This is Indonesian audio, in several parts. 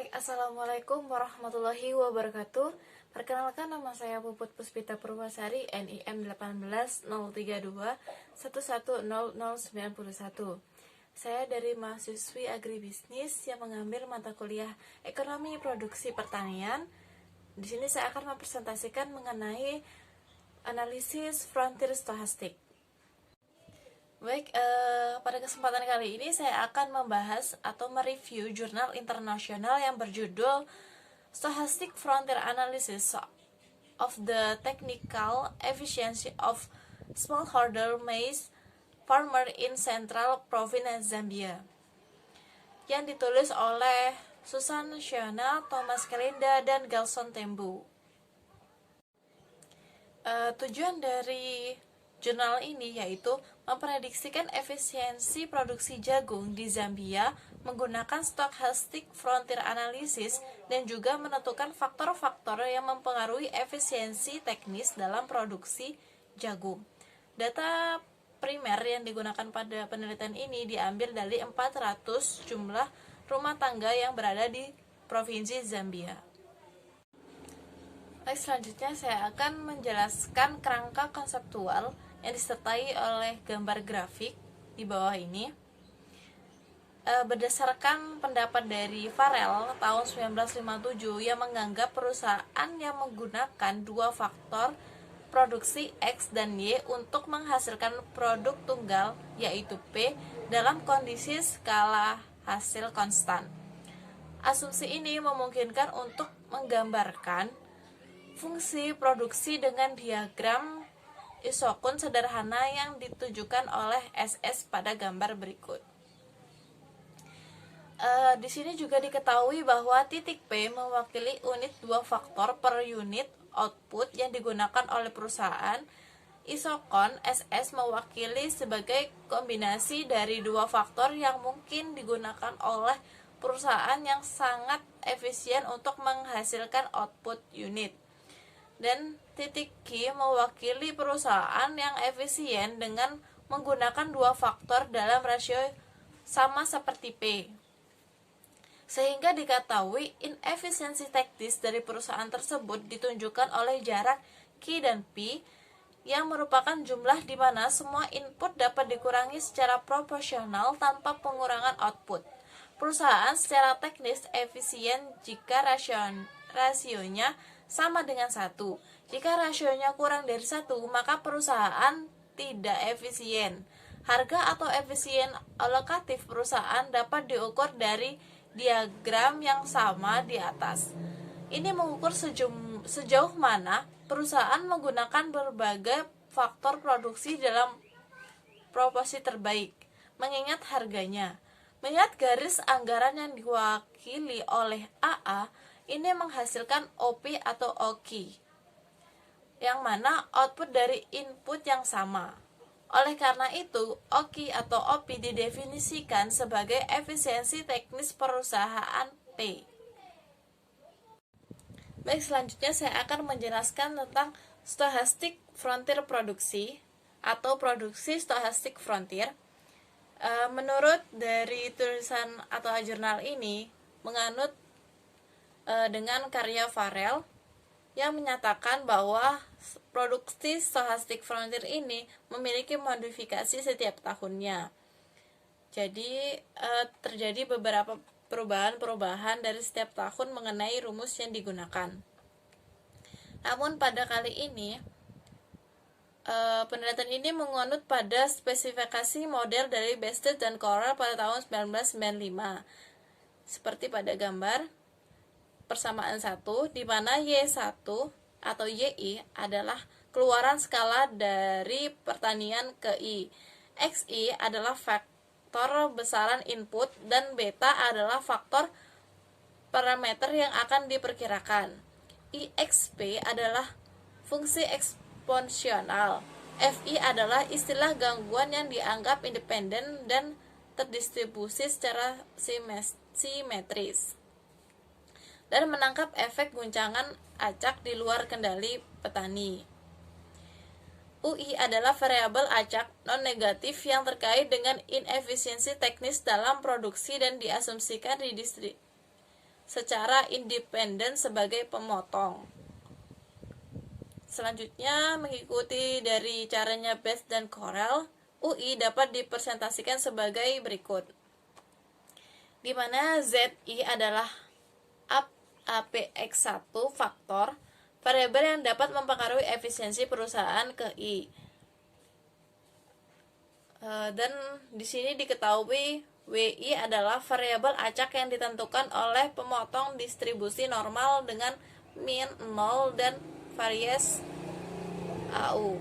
Baik, Assalamualaikum warahmatullahi wabarakatuh. Perkenalkan, nama saya Puput Puspita Purwasari, NIM 18032110091. Saya dari mahasiswi agribisnis yang mengambil mata kuliah Ekonomi Produksi Pertanian. Di sini saya akan mempresentasikan mengenai analisis frontier stochastic. Baik, pada kesempatan kali ini saya akan membahas atau mereview jurnal internasional yang berjudul Stochastic Frontier Analysis of the Technical Efficiency of Smallholder Maize Farmer in Central Province Zambia, yang ditulis oleh Susan Shiona, Thomas Kelinda, dan Gelson Tembu. Tujuan dari jurnal ini yaitu memprediksikan efisiensi produksi jagung di Zambia menggunakan stochastic frontier analysis dan juga menentukan faktor-faktor yang mempengaruhi efisiensi teknis dalam produksi jagung. Data primer yang digunakan pada penelitian ini diambil dari 400 jumlah rumah tangga yang berada di Provinsi Zambia. Baik, selanjutnya saya akan menjelaskan kerangka konseptual yang disertai oleh gambar grafik di bawah ini. Berdasarkan pendapat dari Farrell tahun 1957 yang menganggap perusahaan yang menggunakan dua faktor produksi X dan Y untuk menghasilkan produk tunggal yaitu P dalam kondisi skala hasil konstan. Asumsi ini memungkinkan untuk menggambarkan fungsi produksi dengan diagram isokun sederhana yang ditunjukkan oleh SS pada gambar berikut. Di sini juga diketahui bahwa titik P mewakili unit dua faktor per unit output yang digunakan oleh perusahaan. Isokon SS mewakili sebagai kombinasi dari dua faktor yang mungkin digunakan oleh perusahaan yang sangat efisien untuk menghasilkan output unit. Dan titik Q mewakili perusahaan yang efisien dengan menggunakan dua faktor dalam rasio sama seperti P. Sehingga diketahui inefisiensi teknis dari perusahaan tersebut ditunjukkan oleh jarak Q dan P yang merupakan jumlah di mana semua input dapat dikurangi secara proporsional tanpa pengurangan output. Perusahaan secara teknis efisien jika rasionya sama dengan 1. Jika rasionya kurang dari 1, maka perusahaan tidak efisien. Harga atau efisien alokatif perusahaan dapat diukur dari diagram yang sama di atas. Ini mengukur sejauh mana perusahaan menggunakan berbagai faktor produksi dalam proporsi terbaik, mengingat harganya. Mengingat garis anggaran yang diwakili oleh AA, ini menghasilkan OP atau OQ, yang mana output dari input yang sama. Oleh karena itu, OQ atau OP didefinisikan sebagai efisiensi teknis perusahaan P. Baik, selanjutnya saya akan menjelaskan tentang stochastic frontier produksi atau produksi stochastic frontier. Menurut dari tulisan atau jurnal ini menganut dengan karya Farrell yang menyatakan bahwa produksi stochastic frontier ini memiliki modifikasi setiap tahunnya. Jadi terjadi beberapa perubahan-perubahan dari setiap tahun mengenai rumus yang digunakan. Namun pada kali ini penelitian ini menganut pada spesifikasi model dari Bested dan Corral pada tahun 1995. Seperti pada gambar persamaan 1, di mana Y1 atau YI adalah keluaran skala dari pertanian ke I. XI adalah faktor besaran input dan beta adalah faktor parameter yang akan diperkirakan. IXP adalah fungsi eksponensial. FI adalah istilah gangguan yang dianggap independen dan terdistribusi secara simetris dan menangkap efek guncangan acak di luar kendali petani. UI adalah variabel acak non-negatif yang terkait dengan inefisiensi teknis dalam produksi dan diasumsikan secara independen sebagai pemotong. Selanjutnya, mengikuti dari caranya Best dan Corel, UI dapat dipresentasikan sebagai berikut. Di mana ZI adalah APX1 faktor variabel yang dapat mempengaruhi efisiensi perusahaan ke I. Dan di sini diketahui WI adalah variabel acak yang ditentukan oleh pemotong distribusi normal dengan min 0 dan varies AU.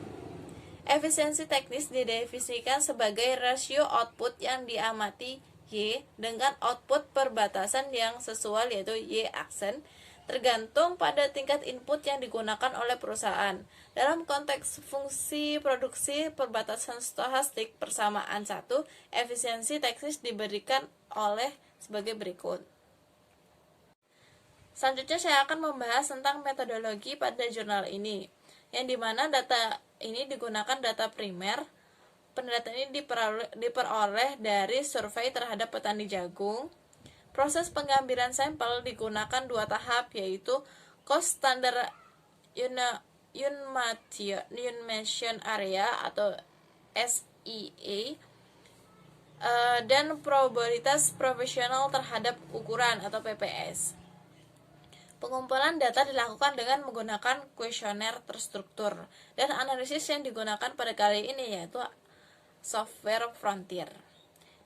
Efisiensi teknis didefinisikan sebagai rasio output yang diamati Y dengan output perbatasan yang sesuai, yaitu Y aksen, tergantung pada tingkat input yang digunakan oleh perusahaan. Dalam konteks fungsi produksi perbatasan stochastik persamaan 1, efisiensi teknis diberikan oleh sebagai berikut. Selanjutnya saya akan membahas tentang metodologi pada jurnal ini, yang dimana data ini digunakan data primer. Pendataan ini diperoleh dari survei terhadap petani jagung. Proses pengambilan sampel digunakan 2 tahap, yaitu cost standard unmation area atau SEA dan probabilitas profesional terhadap ukuran atau PPS. Pengumpulan data dilakukan dengan menggunakan kuesioner terstruktur, dan analisis yang digunakan pada kali ini yaitu software Frontier.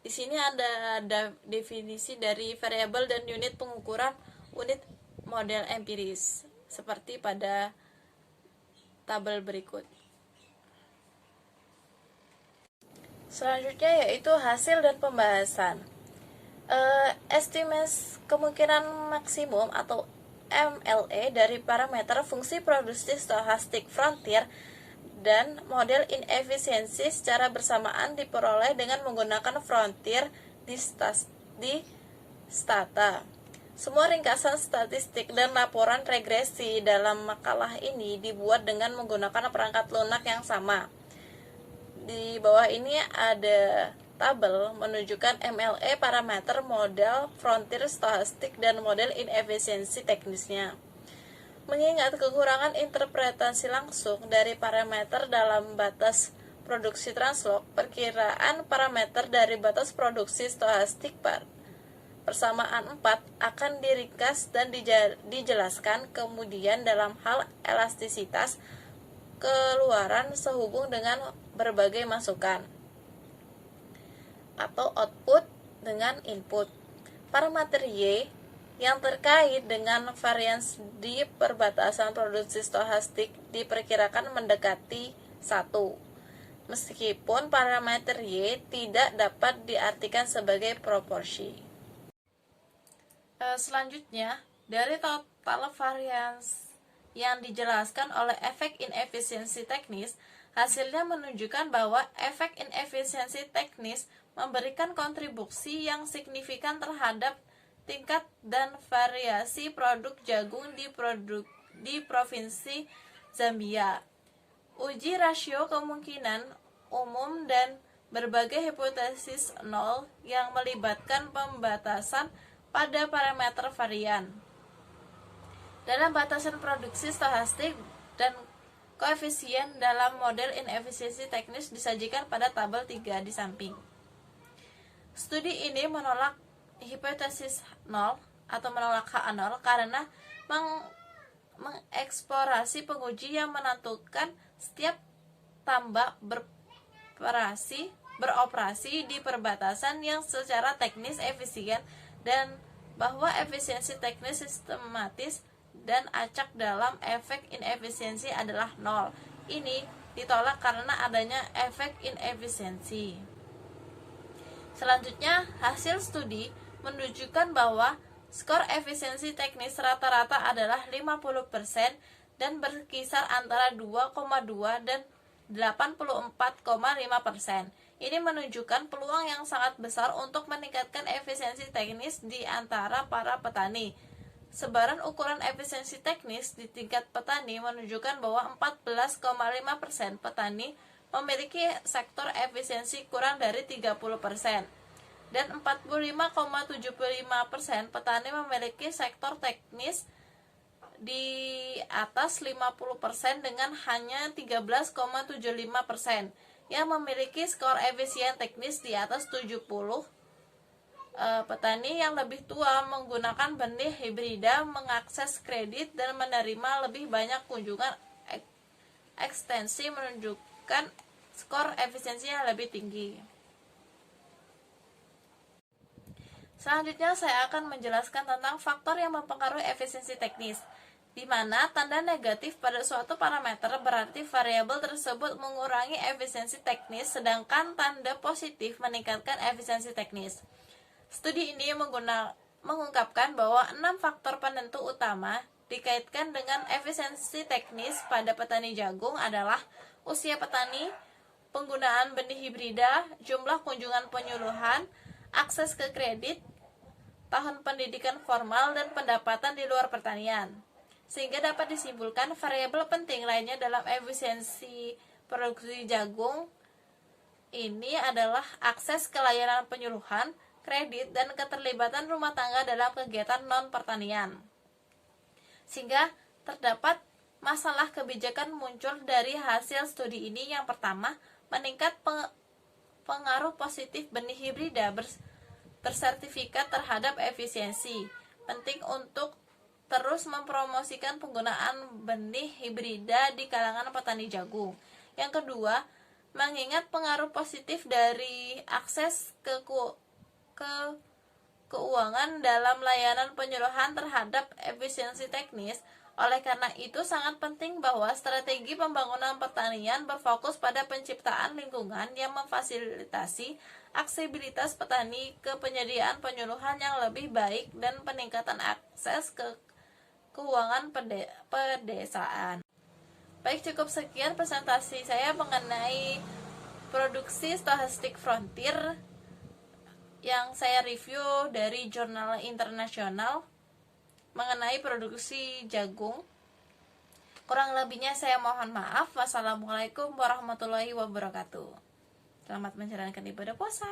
Di sini ada definisi dari variabel dan unit pengukuran unit model empiris, seperti pada tabel berikut. Selanjutnya yaitu hasil dan pembahasan. Estimasi kemungkinan maksimum atau MLE dari parameter fungsi produksi stochastik Frontier dan model inefisiensi secara bersamaan diperoleh dengan menggunakan Frontier di Stata. Semua ringkasan statistik dan laporan regresi dalam makalah ini dibuat dengan menggunakan perangkat lunak yang sama. Di bawah ini ada tabel menunjukkan MLE parameter model Frontier stochastik dan model inefisiensi teknisnya. Mengingat kekurangan interpretasi langsung dari parameter dalam batas produksi translog, perkiraan parameter dari batas produksi stochastik persamaan 4 akan diringkas dan dijelaskan kemudian dalam hal elastisitas keluaran sehubung dengan berbagai masukan atau output dengan input. Parameter Y yang terkait dengan varians di perbatasan produksi stochastik diperkirakan mendekati 1, meskipun parameter Y tidak dapat diartikan sebagai proporsi. Selanjutnya, dari total varians yang dijelaskan oleh efek inefisiensi teknis, hasilnya menunjukkan bahwa efek inefisiensi teknis memberikan kontribusi yang signifikan terhadap tingkat dan variasi produk jagung di Provinsi Zambia. Uji rasio kemungkinan umum dan berbagai hipotesis nol yang melibatkan pembatasan pada parameter varian dalam batasan produksi stochastik dan koefisien dalam model inefisiensi teknis disajikan pada tabel 3 di samping. Studi ini menolak hipotesis nol atau menolak HA0 karena mengeksplorasi penguji yang menentukan setiap tambak beroperasi di perbatasan yang secara teknis efisien dan bahwa efisiensi teknis sistematis dan acak dalam efek inefisiensi adalah nol. Ini ditolak karena adanya efek inefisiensi. Selanjutnya, hasil studi menunjukkan bahwa skor efisiensi teknis rata-rata adalah 50% dan berkisar antara 2,2 dan 84,5%. Ini menunjukkan peluang yang sangat besar untuk meningkatkan efisiensi teknis di antara para petani. Sebaran ukuran efisiensi teknis di tingkat petani menunjukkan bahwa 14,5% petani memiliki sektor efisiensi kurang dari 30%. dan 45,75% petani memiliki sektor teknis di atas 50% dengan hanya 13,75% yang memiliki skor efisien teknis di atas 70. Petani yang lebih tua menggunakan benih hibrida mengakses kredit dan menerima lebih banyak kunjungan ekstensi menunjukkan skor efisiensi yang lebih tinggi. Selanjutnya saya akan menjelaskan tentang faktor yang mempengaruhi efisiensi teknis, di mana tanda negatif pada suatu parameter berarti variabel tersebut mengurangi efisiensi teknis, sedangkan tanda positif meningkatkan efisiensi teknis. Studi ini mengungkapkan bahwa 6 faktor penentu utama dikaitkan dengan efisiensi teknis pada petani jagung adalah usia petani, penggunaan benih hibrida, jumlah kunjungan penyuluhan, akses ke kredit, tahun pendidikan formal, dan pendapatan di luar pertanian. Sehingga dapat disimpulkan variabel penting lainnya dalam efisiensi produksi jagung ini adalah akses ke layanan penyuluhan, kredit, dan keterlibatan rumah tangga dalam kegiatan non-pertanian. Sehingga terdapat masalah kebijakan muncul dari hasil studi ini. Yang pertama, meningkat pengaruh positif benih hibrida bersertifikat terhadap efisiensi. Penting untuk terus mempromosikan penggunaan benih hibrida di kalangan petani jagung. Yang kedua, mengingat pengaruh positif dari akses ke keuangan dalam layanan penyuluhan terhadap efisiensi teknis. Oleh karena itu sangat penting bahwa strategi pembangunan pertanian berfokus pada penciptaan lingkungan yang memfasilitasi aksesibilitas petani ke penyediaan penyuluhan yang lebih baik dan peningkatan akses ke keuangan pedesaan. Baik, cukup sekian presentasi saya mengenai produksi Stochastic Frontier yang saya review dari jurnal internasional mengenai produksi jagung. Kurang lebihnya saya mohon maaf. Wassalamualaikum warahmatullahi wabarakatuh. Selamat menjalankan ibadah puasa.